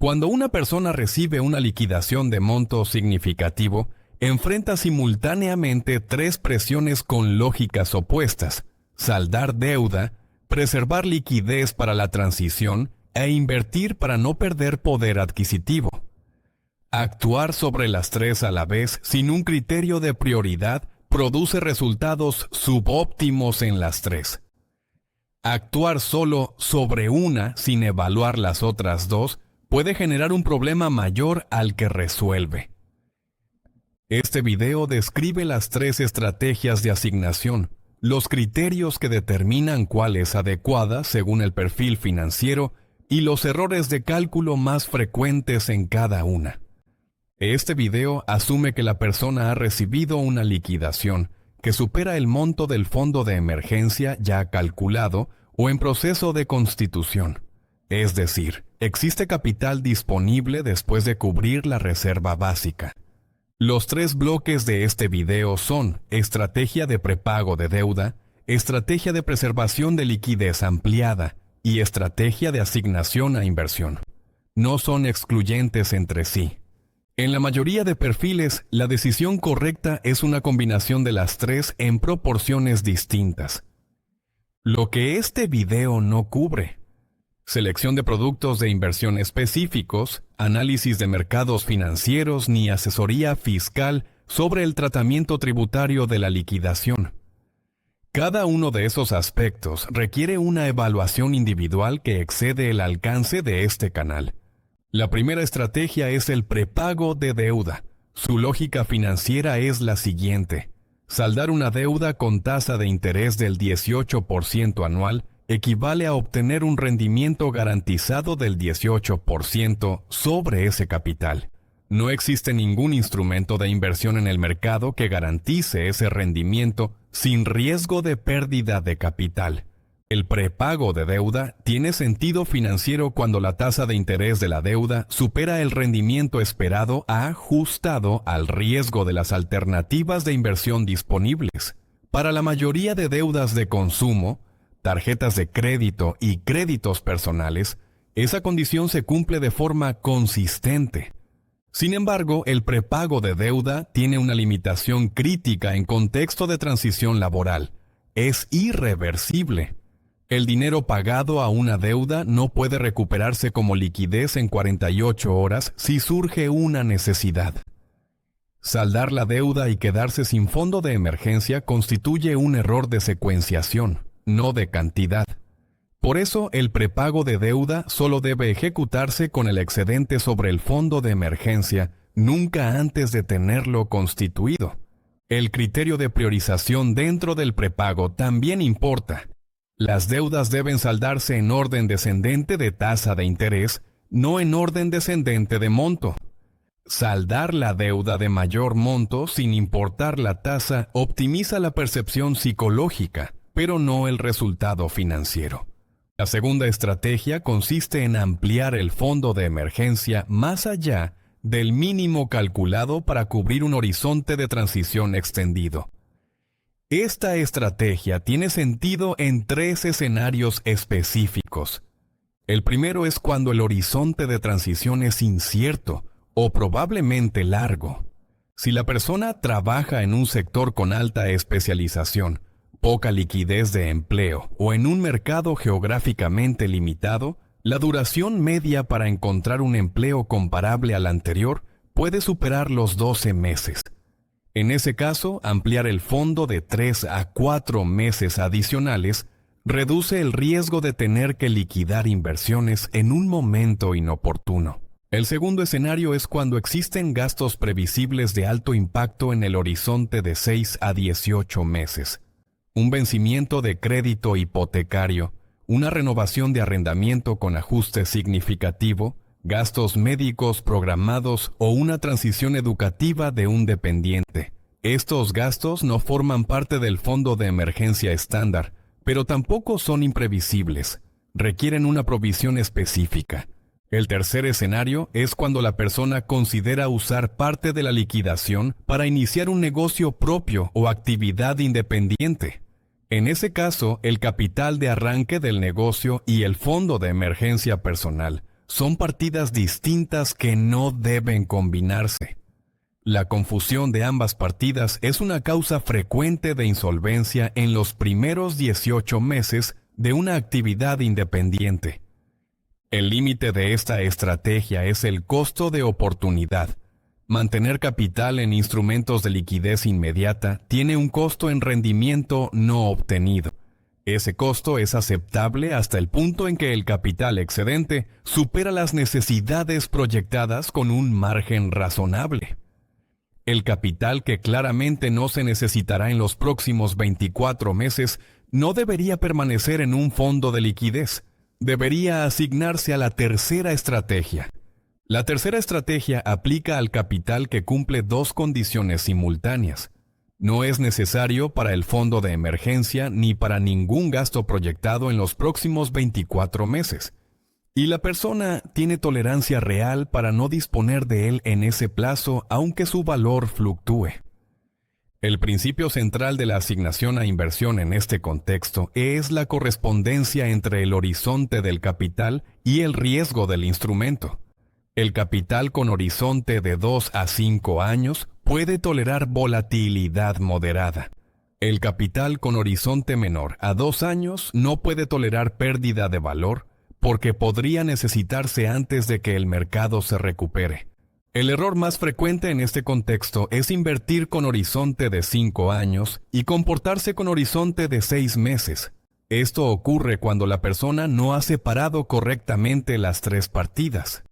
Cuando una persona recibe una liquidación de monto significativo, enfrenta simultáneamente tres presiones con lógicas opuestas: saldar deuda, preservar liquidez para la transición e invertir para no perder poder adquisitivo. Actuar sobre las tres a la vez sin un criterio de prioridad produce resultados subóptimos en las tres. Actuar solo sobre una sin evaluar las otras dos puede generar un problema mayor al que resuelve. Este video describe las tres estrategias de asignación, los criterios que determinan cuál es adecuada según el perfil financiero y los errores de cálculo más frecuentes en cada una. Este video asume que la persona ha recibido una liquidación que supera el monto del fondo de emergencia ya calculado o en proceso de constitución. Es decir, existe capital disponible después de cubrir la reserva básica. Los tres bloques de este video son estrategia de prepago de deuda, estrategia de preservación de liquidez ampliada y estrategia de asignación a inversión. No son excluyentes entre sí. En la mayoría de perfiles, la decisión correcta es una combinación de las tres en proporciones distintas. Lo que este video no cubre: selección de productos de inversión específicos, análisis de mercados financieros ni asesoría fiscal sobre el tratamiento tributario de la liquidación. Cada uno de esos aspectos requiere una evaluación individual que excede el alcance de este canal. La primera estrategia es el prepago de deuda. Su lógica financiera es la siguiente: saldar una deuda con tasa de interés del 18% anual equivale a obtener un rendimiento garantizado del 18% sobre ese capital. No existe ningún instrumento de inversión en el mercado que garantice ese rendimiento sin riesgo de pérdida de capital. El prepago de deuda tiene sentido financiero cuando la tasa de interés de la deuda supera el rendimiento esperado ajustado al riesgo de las alternativas de inversión disponibles. Para la mayoría de deudas de consumo, tarjetas de crédito y créditos personales, esa condición se cumple de forma consistente. Sin embargo, el prepago de deuda tiene una limitación crítica en contexto de transición laboral: es irreversible. El dinero pagado a una deuda no puede recuperarse como liquidez en 48 horas si surge una necesidad. Saldar la deuda y quedarse sin fondo de emergencia constituye un error de secuenciación, no de cantidad. Por eso, el prepago de deuda solo debe ejecutarse con el excedente sobre el fondo de emergencia, nunca antes de tenerlo constituido. El criterio de priorización dentro del prepago también importa. Las deudas deben saldarse en orden descendente de tasa de interés, no en orden descendente de monto. Saldar la deuda de mayor monto sin importar la tasa optimiza la percepción psicológica, pero no el resultado financiero. La segunda estrategia consiste en ampliar el fondo de emergencia más allá del mínimo calculado para cubrir un horizonte de transición extendido. Esta estrategia tiene sentido en tres escenarios específicos. El primero es cuando el horizonte de transición es incierto o probablemente largo. Si la persona trabaja en un sector con alta especialización, poca liquidez de empleo o en un mercado geográficamente limitado, la duración media para encontrar un empleo comparable al anterior puede superar los 12 meses. En ese caso, ampliar el fondo de 3 a 4 meses adicionales reduce el riesgo de tener que liquidar inversiones en un momento inoportuno. El segundo escenario es cuando existen gastos previsibles de alto impacto en el horizonte de 6 a 18 meses. Un vencimiento de crédito hipotecario, una renovación de arrendamiento con ajuste significativo, gastos médicos programados o una transición educativa de un dependiente. Estos gastos no forman parte del fondo de emergencia estándar, pero tampoco son imprevisibles. Requieren una provisión específica. El tercer escenario es cuando la persona considera usar parte de la liquidación para iniciar un negocio propio o actividad independiente. En ese caso, el capital de arranque del negocio y el fondo de emergencia personal son partidas distintas que no deben combinarse. La confusión de ambas partidas es una causa frecuente de insolvencia en los primeros 18 meses de una actividad independiente. El límite de esta estrategia es el costo de oportunidad. Mantener capital en instrumentos de liquidez inmediata tiene un costo en rendimiento no obtenido. Ese costo es aceptable hasta el punto en que el capital excedente supera las necesidades proyectadas con un margen razonable. El capital que claramente no se necesitará en los próximos 24 meses no debería permanecer en un fondo de liquidez. Debería asignarse a la tercera estrategia. La tercera estrategia aplica al capital que cumple dos condiciones simultáneas. No es necesario para el fondo de emergencia ni para ningún gasto proyectado en los próximos 24 meses. Y la persona tiene tolerancia real para no disponer de él en ese plazo, aunque su valor fluctúe. El principio central de la asignación a inversión en este contexto es la correspondencia entre el horizonte del capital y el riesgo del instrumento. El capital con horizonte de 2 a 5 años puede tolerar volatilidad moderada. El capital con horizonte menor a 2 años no puede tolerar pérdida de valor porque podría necesitarse antes de que el mercado se recupere. El error más frecuente en este contexto es invertir con horizonte de 5 años y comportarse con horizonte de 6 meses. Esto ocurre cuando la persona no ha separado correctamente las tres partidas.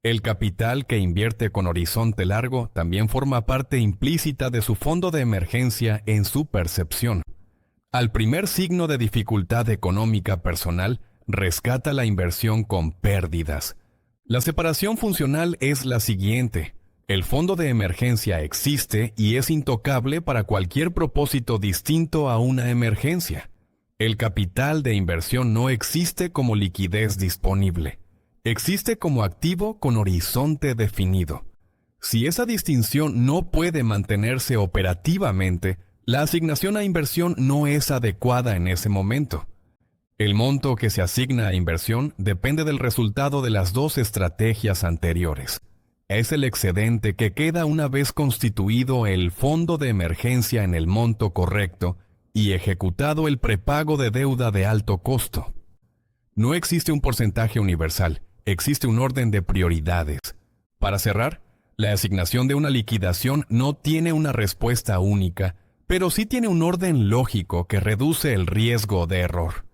El capital que invierte con horizonte largo también forma parte implícita de su fondo de emergencia en su percepción. Al primer signo de dificultad económica personal, rescata la inversión con pérdidas. La separación funcional es la siguiente. El fondo de emergencia existe y es intocable para cualquier propósito distinto a una emergencia. El capital de inversión no existe como liquidez disponible. Existe como activo con horizonte definido. Si esa distinción no puede mantenerse operativamente, la asignación a inversión no es adecuada en ese momento. El monto que se asigna a inversión depende del resultado de las dos estrategias anteriores. Es el excedente que queda una vez constituido el fondo de emergencia en el monto correcto y ejecutado el prepago de deuda de alto costo. No existe un porcentaje universal. Existe un orden de prioridades. Para cerrar, la asignación de una liquidación no tiene una respuesta única, pero sí tiene un orden lógico que reduce el riesgo de error.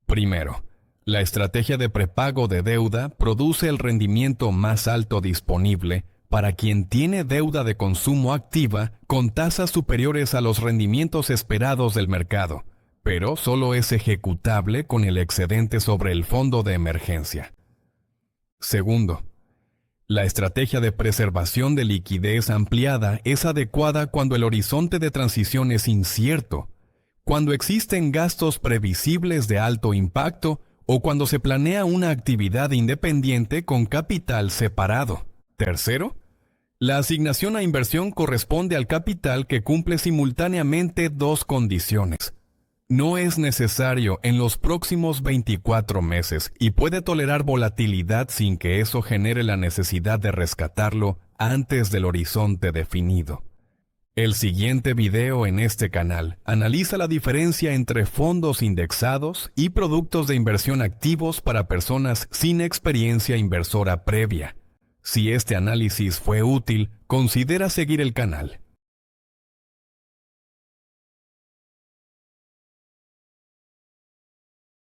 Primero, la estrategia de prepago de deuda produce el rendimiento más alto disponible para quien tiene deuda de consumo activa con tasas superiores a los rendimientos esperados del mercado, pero solo es ejecutable con el excedente sobre el fondo de emergencia. Segundo, la estrategia de preservación de liquidez ampliada es adecuada cuando el horizonte de transición es incierto, cuando existen gastos previsibles de alto impacto o cuando se planea una actividad independiente con capital separado. Tercero, la asignación a inversión corresponde al capital que cumple simultáneamente dos condiciones. No es necesario en los próximos 24 meses y puede tolerar volatilidad sin que eso genere la necesidad de rescatarlo antes del horizonte definido. El siguiente video en este canal analiza la diferencia entre fondos indexados y productos de inversión activos para personas sin experiencia inversora previa. Si este análisis fue útil, considera seguir el canal.